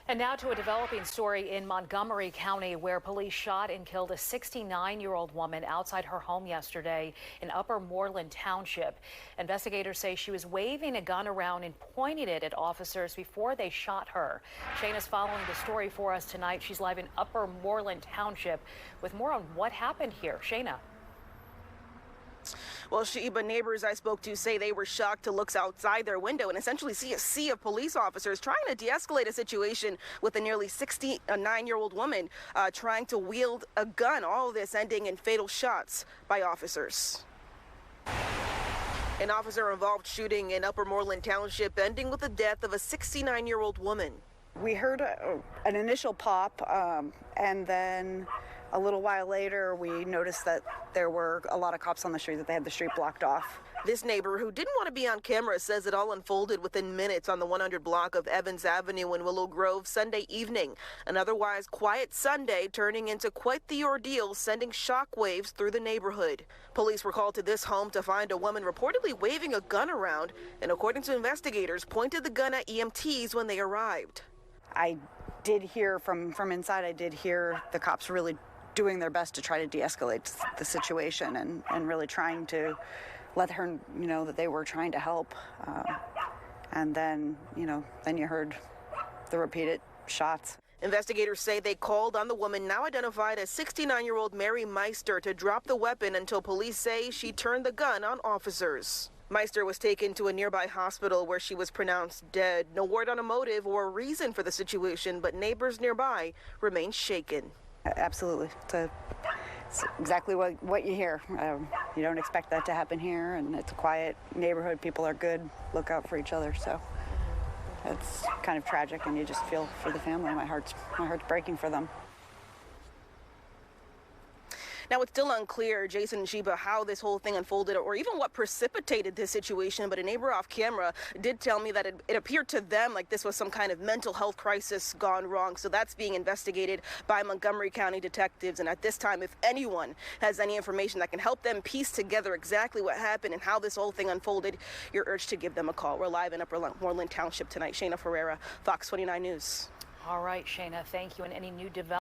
And now to a developing story in Montgomery County where police shot and killed a 69-year-old woman outside her home yesterday in Upper Moreland Township. Investigators say she was waving a gun around and pointing it at officers before they shot her. Shayna's following the story for us tonight. She's live in Upper Moreland Township with more on what happened here. Shayna. Well, Sheba, neighbors I spoke to say they were shocked to look outside their window and essentially see a sea of police officers trying to de-escalate a situation with a nearly 69-year-old woman trying to wield a gun. All of this ending in fatal shots by officers. An officer-involved shooting in Upper Moreland Township ending with the death of a 69-year-old woman. We heard an initial pop, and then a little while later, we noticed that there were a lot of cops on the street, that they had the street blocked off. This neighbor, who didn't want to be on camera, says it all unfolded within minutes on the 100 block of Evans Avenue in Willow Grove Sunday evening. An otherwise quiet Sunday turning into quite the ordeal, sending shockwaves through the neighborhood. Police were called to this home to find a woman reportedly waving a gun around, and according to investigators, pointed the gun at EMTs when they arrived. I did hear from inside, I did hear the cops really doing their best to try to de-escalate the situation and really trying to let her know that they were trying to help. And then, then you heard the repeated shots. Investigators say they called on the woman, now identified as 69-year-old Mary Meister, to drop the weapon until police say she turned the gun on officers. Meister was taken to a nearby hospital where she was pronounced dead. No word on a motive or reason for the situation, but neighbors nearby remain shaken. Absolutely. It's exactly what you hear. You don't expect that to happen here, and it's a quiet neighborhood. People are good, look out for each other, so it's kind of tragic, and you just feel for the family. My heart's breaking for them. Now, it's still unclear, Jason and Sheba, how this whole thing unfolded or even what precipitated this situation, but a neighbor off camera did tell me that it appeared to them like this was some kind of mental health crisis gone wrong. So that's being investigated by Montgomery County detectives. And at this time, if anyone has any information that can help them piece together exactly what happened and how this whole thing unfolded, you're urged to give them a call. We're live in Upper Moreland Township tonight. Shayna Ferreira, Fox 29 News. All right, Shayna, thank you. And any new developments?